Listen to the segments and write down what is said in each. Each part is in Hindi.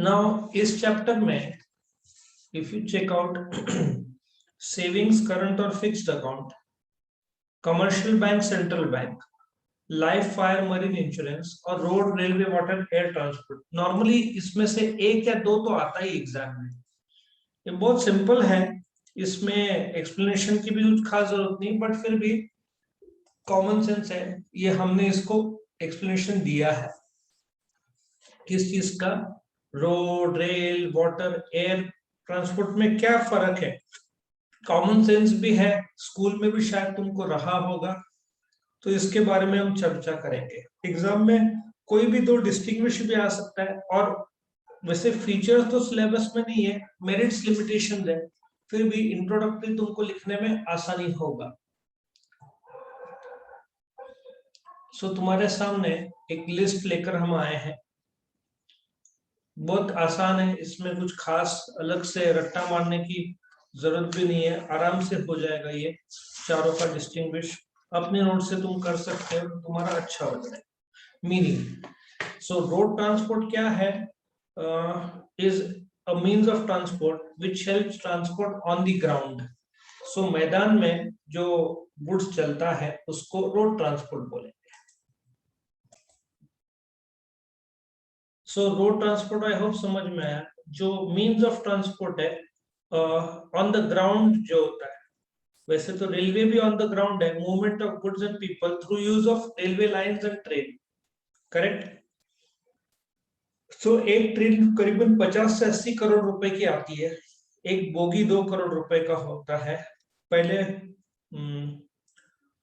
नाउ इस चैप्टर में if you check out savings, current और fixed account, commercial bank, central bank, life, fire, marine insurance और road, railway, water, air transport, normally इसमें से एक या दो तो आता ही एग्जाम में। ये बहुत सिंपल है, इसमें एक्सप्लेनेशन की भी कुछ खास जरूरत नहीं, बट फिर भी कॉमन सेंस है, ये हमने इसको एक्सप्लेनेशन दिया है। किस चीज का? Road, rail, water, air transport में क्या फर्क है, कॉमन सेंस भी है, स्कूल में भी शायद तुमको रहा होगा, तो इसके बारे में हम चर्चा करेंगे। एग्जाम में कोई भी दो डिस्टिंग्विश भी आ सकता है, और वैसे फीचर्स तो सिलेबस में नहीं है, मेरिट्स लिमिटेशन है, फिर भी इंट्रोडक्टरी तुमको लिखने में आसानी होगा। सो तुम्हारे सामने एक लिस्ट लेकर हम आए हैं, बहुत आसान है, इसमें कुछ खास अलग से रट्टा मारने की जरूरत भी नहीं है, आराम से हो जाएगा ये चारों का डिस्टिंग्विश। अपने नोट से तुम कर सकते हो, तुम्हारा अच्छा हो जाएगा। मीनिंग, सो रोड ट्रांसपोर्ट क्या है? Is a means of transport which helps transport on the ground. So मैदान में जो गुड्स चलता है उसको रोड ट्रांसपोर्ट बोलेंगे। So road transport I hope समझ में आया। जो मीन्स ऑफ ट्रांसपोर्ट है ऑन द ग्राउंड जो होता है, वैसे तो रेलवे भी ऑन द ग्राउंड है, movement of goods and people through use of railway lines and train, correct. So एक ट्रेन करीबन 50 से 80 करोड़ रुपए की आती है, एक बोगी 2 करोड़ रुपए का होता है। पहले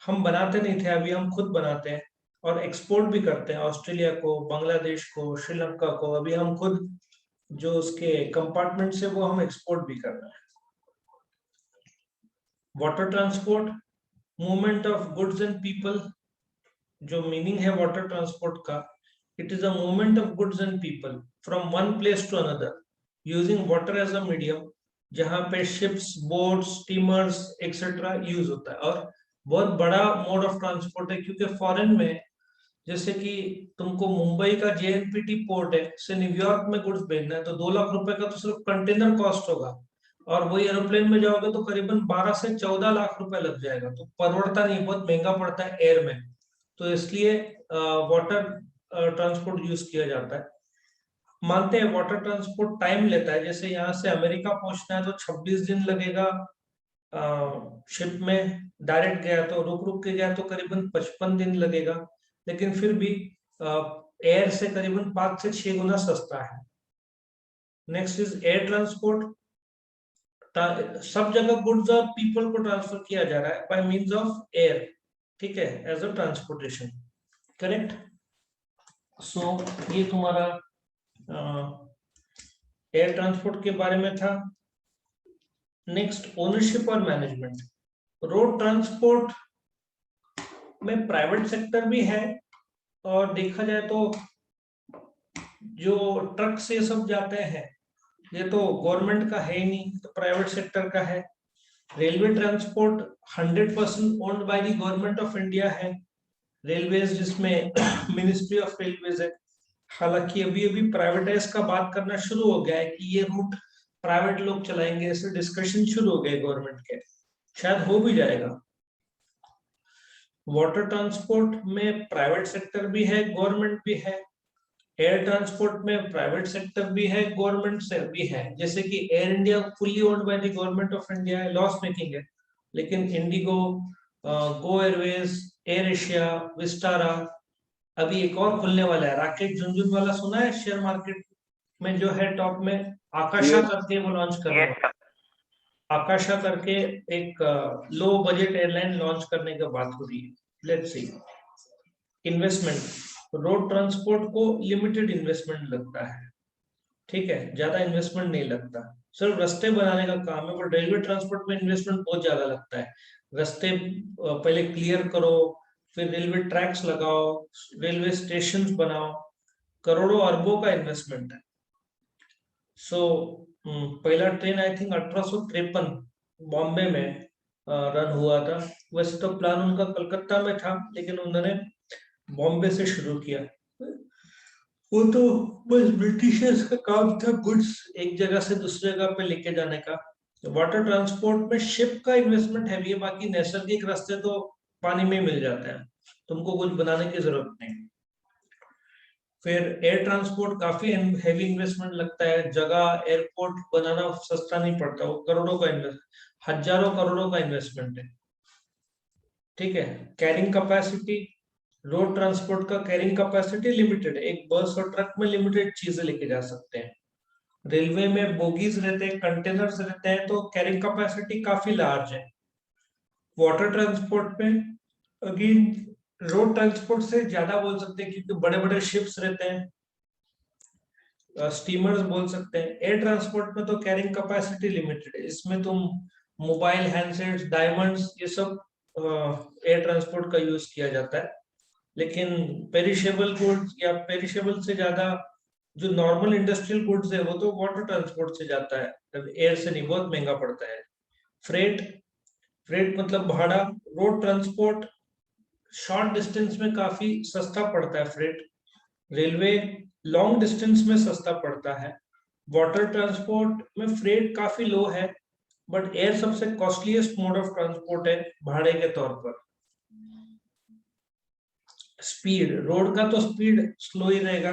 हम बनाते नहीं थे, अभी हम खुद बनाते हैं और एक्सपोर्ट भी करते हैं, ऑस्ट्रेलिया को, बांग्लादेश को, श्रीलंका को, अभी हम खुद जो उसके कंपार्टमेंट से वो हम एक्सपोर्ट भी कर रहे हैं। Water transport, movement of goods and people, जो मीनिंग है वाटर ट्रांसपोर्ट का, it is a movement of goods and people from one place to another using water as a medium, जहां पे ships, boats, steamers etcetera use होता है। और बहुत बड़ा मोड ऑफ ट्रांसपोर्ट है, क्योंकि फॉरेन में जैसे कि तुमको मुंबई का जेएनपीटी पोर्ट है से न्यूयॉर्क में गुड्स भेजना है, तो 2 लाख रुपए का तो सिर्फ कंटेनर कॉस्ट होगा, और वही एरोप्लेन में जाओगे तो करीबन 12 से 14 लाख रुपए लग जाएगा, तो परवड़ता नहीं, बहुत महंगा पड़ता है एयर में, तो इसलिए वाटर ट्रांसपोर्ट यूज किया जाता है। मानते हैं वाटर ट्रांसपोर्ट टाइम लेता है, जैसे यहाँ से अमेरिका पहुंचना है तो 26 दिन लगेगा, शिप में डायरेक्ट गया तो, रुक रुक के गया तो करीबन 55 दिन लगेगा, लेकिन फिर भी एयर से करीबन 5 से 6 गुना सस्ता है। नेक्स्ट इज एयर ट्रांसपोर्ट, सब जगह गुड्स और पीपल को ट्रांसफर किया जा रहा है बाय मींस ऑफ एयर, ठीक है, एज अ ट्रांसपोर्टेशन, करेक्ट। सो ये तुम्हारा एयर ट्रांसपोर्ट के बारे में था। नेक्स्ट, ओनरशिप और मैनेजमेंट। रोड ट्रांसपोर्ट में प्राइवेट सेक्टर भी है, और देखा जाए तो जो ट्रक से सब जाते हैं ये तो गवर्नमेंट का है ही नहीं, तो प्राइवेट सेक्टर का है। Railway transport 100% owned by the government of India है, रेलवेज जिसमें मिनिस्ट्री ऑफ रेलवेज है। हालांकि अभी अभी प्राइवेटाइज का बात करना शुरू हो गया है कि ये रूट प्राइवेट लोग चलाएंगे, ऐसे डिस्कशन शुरू हो गए गवर्नमेंट के, शायद हो भी जाएगा। वाटर ट्रांसपोर्ट में प्राइवेट सेक्टर भी है, गवर्नमेंट भी है। एयर ट्रांसपोर्ट में प्राइवेट सेक्टर भी है, गवर्नमेंट से भी है, जैसे कि air India fully owned by the government of India है, लॉस मेकिंग है, लेकिन इंडिगो, गो एयरवेज, एयर एशिया, विस्टारा, अभी एक और खुलने वाला है, राकेश झुनझुनवाला, सुना है शेयर मार्केट में जो है टॉप में, आकाशा करके वो लॉन्च करने वाला, आकाशा करके एक लो बजट एयरलाइन लॉन्च करने की बात हो रही है। Let's see. Investment, road transport को लिमिटेड इन्वेस्टमेंट लगता है, ठीक है, ज्यादा इन्वेस्टमेंट नहीं लगता, सिर्फ रास्ते बनाने का काम है, बट रेलवे ट्रांसपोर्ट में इन्वेस्टमेंट बहुत ज्यादा लगता है। रास्ते पहले क्लियर करो, फिर रेलवे ट्रैक्स लगाओ, रेलवे स्टेशन बनाओ, करोड़ों अरबों का इन्वेस्टमेंट है। सो पहला ट्रेन आई थिंक 1853 बॉम्बे में रन हुआ था। वैसे तो प्लान उनका कलकत्ता में था, लेकिन उन्होंने बॉम्बे से शुरू किया। वो तो बस ब्रिटिशर्स का काम था गुड्स एक जगह से दूसरी जगह पे लेके जाने का। वाटर ट्रांसपोर्ट में शिप का इन्वेस्टमेंट हैवी है, बाकी नैसर्गिक रास्ते तो पानी में ही मिल जाते हैं, तुमको कुछ बनाने की जरूरत नहीं। फिर एयर ट्रांसपोर्ट काफी हैवी इन्वेस्टमेंट लगता है, जगह एयरपोर्ट बनाना सस्ता नहीं पड़ता, वो करोड़ों का इन्वेस्ट, हजारों करोड़ों का इन्वेस्टमेंट है। ठीक है। कैरिंग कैपेसिटी, रोड ट्रांसपोर्ट का कैरिंग कैपेसिटी लिमिटेड है, एक बस और ट्रक में लिमिटेड चीजें लेके जा सकते हैं। रेलवे में बोगीज रहते हैं, कंटेनर्स रहते हैं, तो कैरिंग कैपेसिटी काफी लार्ज है। वाटर ट्रांसपोर्ट में अगेन रोड ट्रांसपोर्ट से ज्यादा बोल सकते हैं, क्योंकि बड़े बड़े शिप्स रहते हैं, स्टीमर्स बोल सकते हैं। एयर ट्रांसपोर्ट में तो कैरिंग कैपेसिटी लिमिटेड है, इसमें तुम मोबाइल हैंडसेट्स, डायमंड्स, ये सब एयर ट्रांसपोर्ट का यूज किया जाता है। लेकिन पेरिशेबल गुड्स या पेरिशेबल से ज्यादा जो नॉर्मल इंडस्ट्रियल गुड्स है वो तो वाटर ट्रांसपोर्ट से जाता है, एयर से नहीं, बहुत महंगा पड़ता है। फ्रेट, फ्रेट मतलब भाड़ा। रोड ट्रांसपोर्ट शॉर्ट डिस्टेंस में काफी सस्ता पड़ता है फ्रेट, रेलवे लॉन्ग डिस्टेंस में सस्ता पड़ता है। वाटर ट्रांसपोर्ट में फ्रेट काफी लो है, बट एयर सबसे कॉस्टलीस्ट मोड ऑफ ट्रांसपोर्ट है भाड़े के तौर पर। स्पीड, रोड का तो स्पीड स्लो ही रहेगा,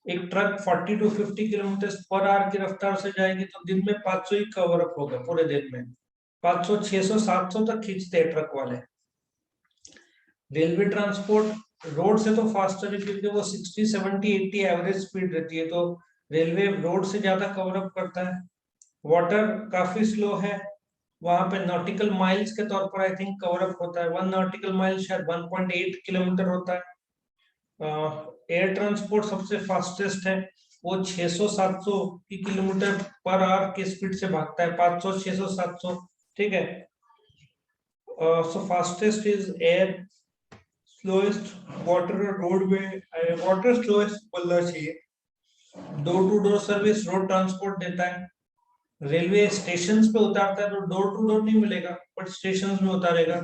एक truck 40 to 50 kilometre per hour की रफ्तार से जाएगी तो दिन में 500 ही कवर अप होगा, पूरे दिन में 500 600 700 तक खींचते हैं ट्रक वाले। रेलवे ट्रांसपोर्ट रोड से तो फास्टर है, क्योंकि वो 60 70 80 एवरेज स्पीड रहती है, तो रेलवे रोड से ज्यादा कवर अप करता है। वाटर काफी स्लो है, वहां पे नॉटिकल माइल्स के तौर पर आई थिंक कवर अप होता है, 1 नॉटिकल माइल शायद 1.8 किलोमीटर होता है। एयर ट्रांसपोर्ट सबसे फास्टेस्ट है, वो 600-700 की किलोमीटर पर आवर की स्पीड से भागता है, 500 600 700। ठीक है। So fastest is air, slowest water, road में वाटर स्लोएस्ट बोलना चाहिए। Door to door service road transport देता है, रेलवे स्टेशन पे उतारता है, तो डोर टू डोर नहीं मिलेगा बट स्टेशन में उतारेगा।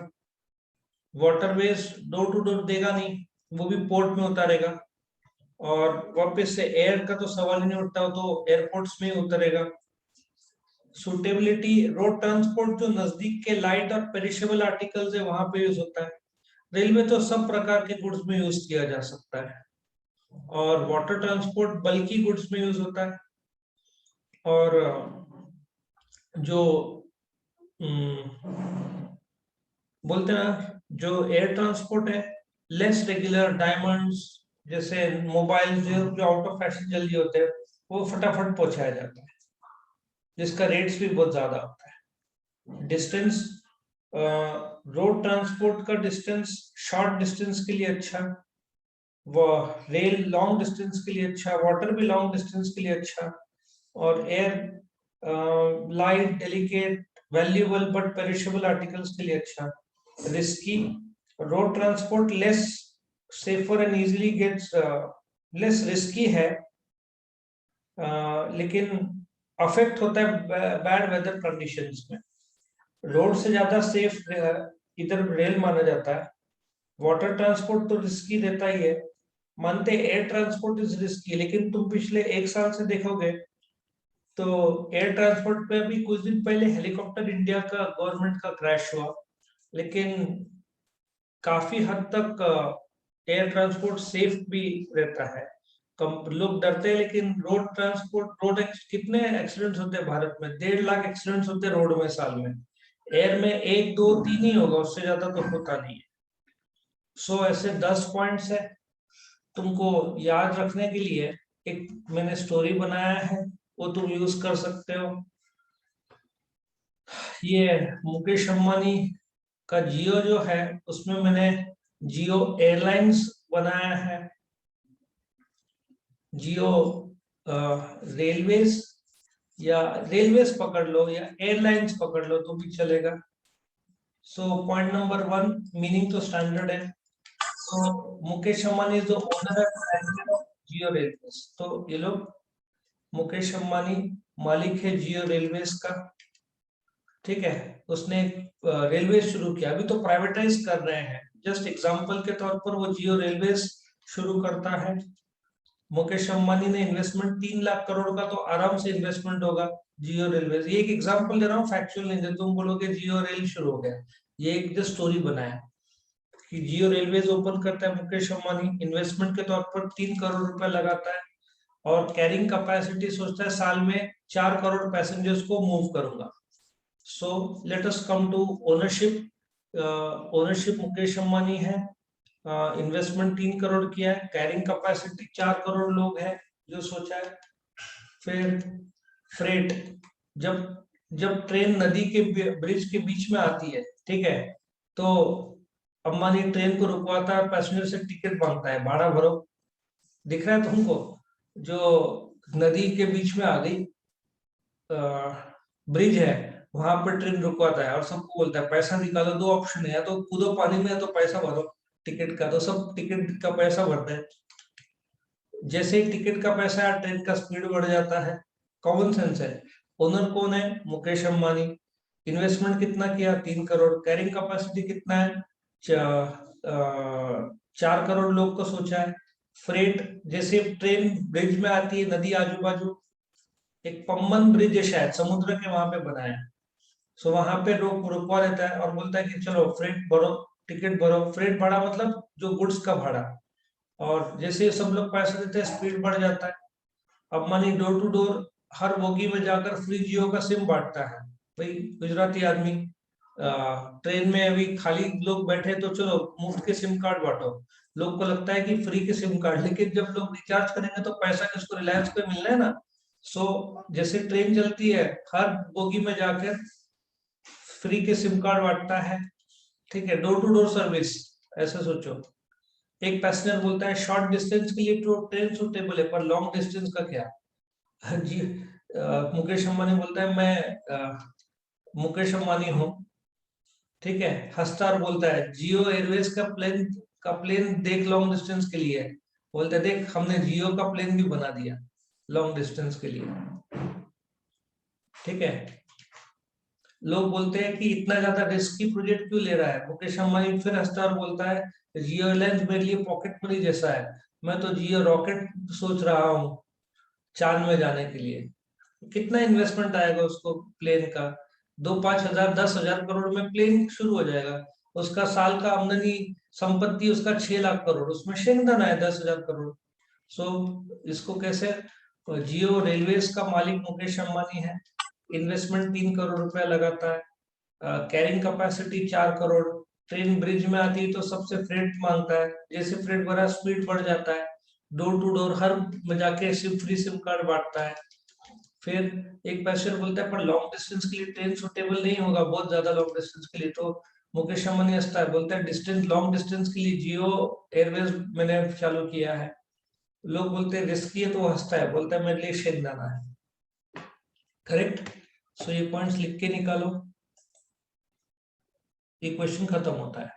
वाटरवेज डोर टू डोर देगा नहीं, वो भी पोर्ट में उतारेगा। और वापस से एयर का तो सवाल ही नहीं उठता, तो एयरपोर्ट्स में ही उतरेगा। सुटेबिलिटी, रोड ट्रांसपोर्ट जो नजदीक के लाइट और पेरिशेबल आर्टिकल्स है वहां पे यूज होता है, रेलवे तो सब प्रकार के गुड्स में यूज किया जा सकता है। और वाटर ट्रांसपोर्ट बल्कि गुड्स में यूज होता है। और जो बोलते हैं ना, जो एयर ट्रांसपोर्ट है लेस रेगुलर, डायमंड्स जैसे मोबाइल जो आउट ऑफ फैशन जल्दी होते हैं, वो फटाफट पहुंचाया जाता है, जिसका रेट्स भी बहुत ज्यादा होता है। डिस्टेंस, रोड ट्रांसपोर्ट का डिस्टेंस शॉर्ट डिस्टेंस के लिए अच्छा, वो रेल लॉन्ग डिस्टेंस के लिए अच्छा, वाटर भी लॉन्ग डिस्टेंस के लिए अच्छा, और air light, delicate, valuable but perishable articles के लिए अच्छा। Risky, road transport less safer and easily gets, less risky है, लेकिन अफेक्ट होता है बैड वेदर कंडीशंस में। रोड से ज्यादा सेफ इधर रेल माना जाता है। वाटर ट्रांसपोर्ट तो रिस्की रहता ही है, मानते एयर ट्रांसपोर्ट इज रिस्की, लेकिन तुम पिछले 1 साल से देखोगे तो एयर ट्रांसपोर्ट पे अभी कुछ दिन पहले हेलीकॉप्टर इंडिया का गवर्नमेंट का क्रैश हुआ, लेकिन काफी हद तक एयर ट्रांसपोर्ट सेफ भी रहता है। कम लोग डरते हैं, लेकिन रोड ट्रांसपोर्ट, कितने एक्सीडेंट्स होते हैं भारत में, 1.5 लाख एक्सीडेंट्स होते हैं रोड में साल में, एयर में 1 2 3 ही होगा, उससे ज्यादा तो होता नहीं है। सो ऐसे 10 पॉइंट्स है तुमको याद रखने के लिए, एक मैंने स्टोरी बनाया है, वो तुम यूज कर सकते हो। ये मुकेश अंबानी का जियो जो है, उसमें मैंने जियो एयरलाइंस बनाया है, जियो रेलवेज, या रेलवेज पकड़ लो या एयरलाइंस पकड़ लो तो भी चलेगा। सो पॉइंट नंबर 1, मीनिंग तो स्टैंडर्ड है। तो मुकेश अंबानी जो ओनर है जियो रेलवेज, तो ये लोग, मुकेश अंबानी मालिक है जियो रेलवेज का। ठीक है। उसने रेलवे शुरू किया, अभी तो प्राइवेटाइज कर रहे हैं, जस्ट एग्जांपल के तौर पर वो जियो रेलवेज शुरू करता है। मुकेश अंबानी ने इन्वेस्टमेंट 3 लाख करोड़ का तो आराम से इन्वेस्टमेंट होगा जियो रेलवे। ये एक एग्जांपल दे रहा हूँ, फैक्चुअल नहीं दे, तुम बोलोगे जियो रेल शुरू हो गया, ये एक जो स्टोरी बनाया कि जियो रेलवेज ओपन करता है मुकेश अंबानी, इन्वेस्टमेंट के तौर पर 3 करोड़ रुपए लगाता है और कैरिंग कैपेसिटी सोचता है साल में 4 करोड़ पैसेंजर्स को मूव करूंगा। So let us come to ownership. Ownership Mukesh Ambani है, इन्वेस्टमेंट 3 करोड़ किया है, कैरिंग कैपेसिटी 4 करोड़ लोग हैं जो सोचा है। फिर फ्रेट, जब जब ट्रेन नदी के ब्रिज के बीच में आती है, ठीक है, तो अंबानी ट्रेन को रुकवाता है, पैसेंजर से टिकट मांगता है, भाड़ा भरो। दिख रहा है तुमको, जो नदी के बीच में आ गई, ब्रिज है, वहां पर ट्रेन रुकवाता है और सबको बोलता है पैसा निकालो, 2 ऑप्शन है, या तो कूदो पानी में या तो पैसा भरो टिकट का, तो सब टिकट का पैसा भरते हैं। जैसे ही टिकट का पैसा है ट्रेन का स्पीड बढ़ जाता है, कॉमन सेंस है। ओनर कौन है? मुकेश अंबानी। इन्वेस्टमेंट कितना किया? 3 करोड़। कैरिंग कैपेसिटी कितना है? 4 करोड़ लोग को सोचा है। फ्रेट, जैसे ट्रेन ब्रिज में आती है, नदी आजू बाजू, एक पम्बन ब्रिज है शायद समुद्र के वहां पे बना है, सो वहां पे रुकवा देता है और बोलता है कि चलो फ्रेट भरो, टिकट भरो। फ्रेट भाड़ा मतलब जो गुड्स का भाड़ा, और जैसे सब लोग पैसा देते हैं स्पीड बढ़ जाता है। अब मानी डोर टू डोर हर बोगी में जाकर फ्री जियो का सिम बांटता है। भाई गुजराती आदमी, ट्रेन में अभी खाली लोग बैठे तो चलो मुफ्त के सिम कार्ड बांटो। लोग को लगता है कि फ्री के सिम कार्ड, लेकिन जब लोग रिचार्ज करेंगे तो पैसा किसको? रिलायंस पे मिलना है ना। सो जैसे ट्रेन चलती है, हर बोगी में जाकर फ्री के सिम कार्ड बांटता है, ठीक है, डोर टू डोर सर्विस। ऐसा सोचो, एक पैसेंजर बोलता है शॉर्ट डिस्टेंस के लिए तो ट्रेन सुटेबल है, पर लॉन्ग डिस्टेंस का क्या? जी, मुकेश अंबानी बोलता है मैं मुकेश अंबानी हूँ, ठीक है। हंसता और बोलता है जियो एयरवेज का प्लेन देख, लॉन्ग डिस्टेंस के लिए है। बोलते हैं देख हमने जियो का प्लेन भी बना दिया लॉन्ग डिस्टेंस के लिए, ठीक है। लोग बोलते हैं कि इतना ज्यादा रिस्की प्रोजेक्ट क्यों ले रहा है? मुकेश अंबानी फिर हंसता और बोलता है जियो एयरलाइंस मेरे लिए पॉकेट मनी जैसा है, मैं तो जियो रॉकेट सोच रहा हूँ चांद में जाने के लिए। कितना इन्वेस्टमेंट आएगा उसको प्लेन का? 2-5 हजार 10 हजार करोड़ में प्लेन शुरू हो जाएगा। उसका साल का आमदनी संपत्ति उसका 6 लाख करोड़, उसमें शेंगदाना है 10 हजार करोड़। सो इसको कैसे? जियो रेलवेज का मालिक मुकेश अंबानी है, इन्वेस्टमेंट 3 करोड़ रुपया लगाता है, carrying capacity 4 crore. Train bridge में आती है तो सबसे फ्रेट मांगता है, जैसे फ्रेट भरा स्पीड बढ़ जाता है, डोर टू डोर हर में जाके सिम फ्री सिम कार्ड बांटता है। फिर एक पैसेंजर बोलता है पर लॉन्ग डिस्टेंस के लिए ट्रेन सुटेबल नहीं होगा, बहुत ज्यादा लॉन्ग डिस्टेंस के लिए। तो मुकेश अंबानी हंसता है, बोलता है डिस्टेंस लॉन्ग डिस्टेंस के लिए जियो एयरवेज मैंने चालू किया है। लोग बोलते हैं रिस्की है, तो वो हंसता है, बोलता है मेरे लिए शेंगदाना है। करेक्ट। सो ये पॉइंट्स लिख के निकालो, ये क्वेश्चन खत्म होता है।